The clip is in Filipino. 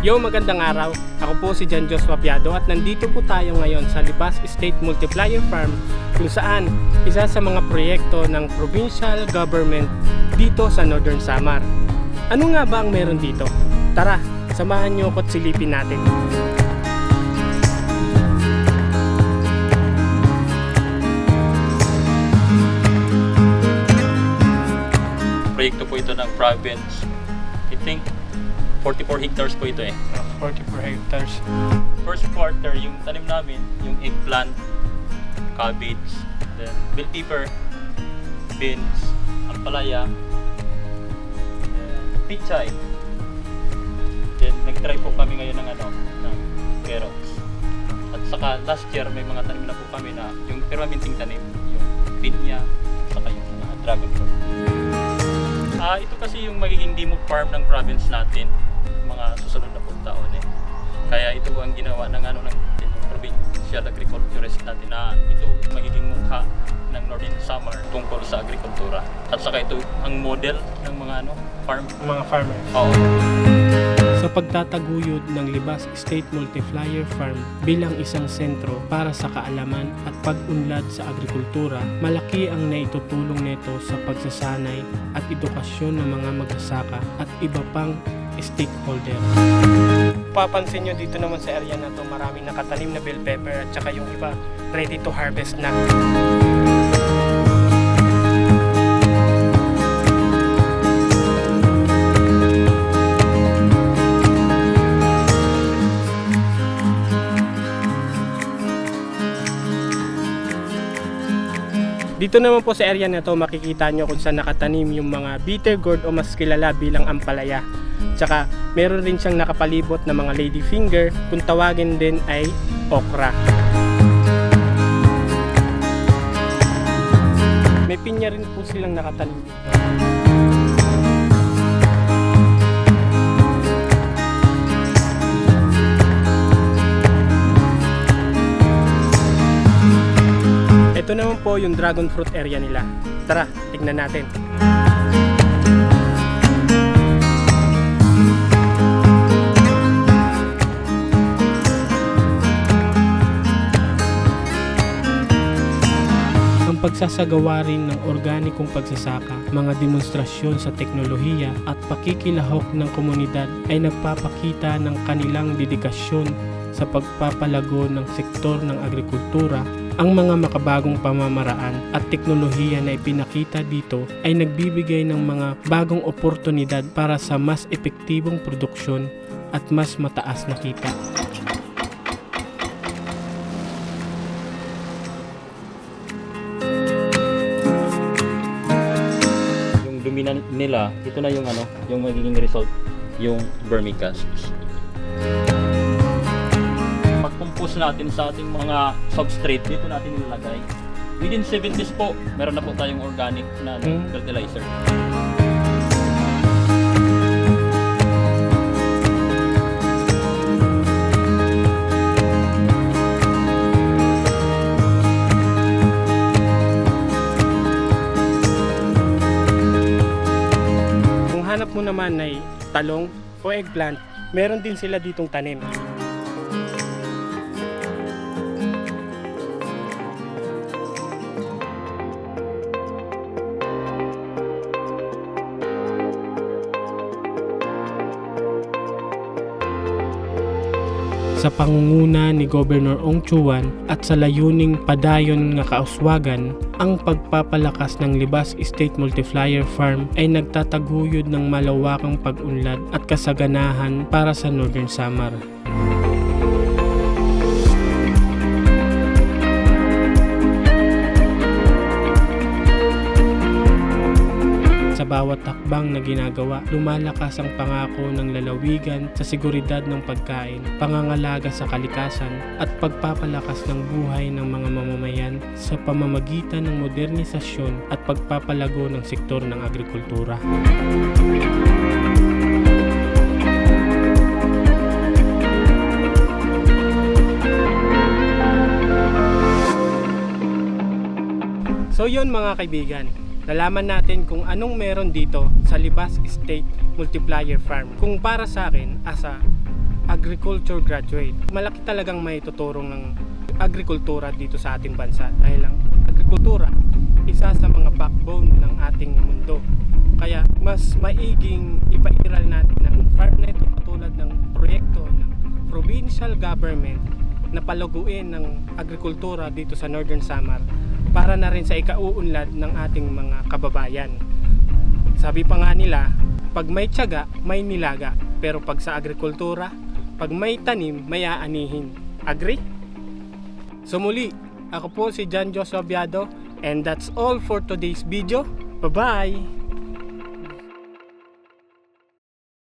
Yo, magandang araw. Ako po si Jan Jos Wapiado at nandito po tayo ngayon sa Libas State Multiplier Farm kung saan isa sa mga proyekto ng provincial government dito sa Northern Samar. Ano nga ba ang meron dito? Tara, samahan niyo ako at silipin natin. Proyekto po ito ng province. I think 44 hectares po ito eh. 44 hectares. First quarter, yung tanim namin, yung eggplant, cabbage, then bell pepper, beans, ampalaya, pichay. Then nag-try po kami ngayon ng ng carrots. At saka last year may mga tanim na po kami na yung permanenteng tanim, yung pinya, saka yung mga dragon fruit. Ito kasi yung magiging demo farm ng province natin mga susunod na pong taon eh. Kaya ito ang ginawa ng ng provincial agriculturist natin na ito magiging mukha ng Northern Samar tungkol sa agrikultura. At saka ito ang model ng mga farm. Mga farmer. Oo. Sa pagtataguyod ng Libas State Multiplier Farm bilang isang sentro para sa kaalaman at pag-unlad sa agrikultura, malaki ang naitutulong nito sa pagsasanay at edukasyon ng mga magsasaka at iba pang stakeholder. Papansin nyo dito naman sa area na to, maraming nakatanim na bell pepper at saka yung iba ready to harvest na. Dito naman po sa area na to, makikita nyo kung saan nakatanim yung mga bitter gourd o mas kilala bilang ampalaya. Tsaka meron rin siyang nakapalibot na mga ladyfinger, kung tawagin din ay okra. May pinya rin po silang nakatanim dito. Ito naman po yung dragon fruit area nila. Tara, tignan natin. Ang pagsasagawa rin ng organikong pagsasaka, mga demonstrasyon sa teknolohiya at pakikilahok ng komunidad ay nagpapakita ng kanilang dedikasyon sa pagpapalago ng sektor ng agrikultura. Ang mga makabagong pamamaraan at teknolohiya na ipinakita dito ay nagbibigay ng mga bagong oportunidad para sa mas epektibong produksyon at mas mataas na kita. Yung dominant nila, ito na yung yung magiging result, yung vermicast. Pag-compose natin sa ating mga substrate, dito natin nilalagay. Within 7 days po, meron na po tayong organic na fertilizer. Kung hanap mo naman ay talong o eggplant, meron din sila ditong tanim. Sa pangunguna ni Governor Ong Chuan at sa layuning padayon nga kauswagan, ang pagpapalakas ng Libas State Multiplier Farm ay nagtataguyod ng malawakang pag-unlad at kasaganahan para sa Northern Samar. Sa bawat hakbang na ginagawa, lumalakas ang pangako ng lalawigan sa seguridad ng pagkain, pangangalaga sa kalikasan at pagpapalakas ng buhay ng mga mamamayan sa pamamagitan ng modernisasyon at pagpapalago ng sektor ng agrikultura. So yun mga kaibigan, nalaman natin kung anong meron dito sa Libas State Multiplier Farm. Kung para sa akin, as a agriculture graduate. Malaki talagang may tuturong ng agrikultura dito sa ating bansa dahil ang agrikultura isa sa mga backbone ng ating mundo. Kaya mas maiging ipairal natin ng FarmNet o katulad ng proyekto ng provincial government na palaguin ng agrikultura dito sa Northern Samar para na rin sa ikauunlad ng ating mga kababayan. Sabi pa nga nila, pag may tiyaga, may nilaga. Pero pag sa agrikultura, pag may tanim, may aanihin. Agree? So muli, ako po si John Joseph Abiado and that's all for today's video. Bye-bye!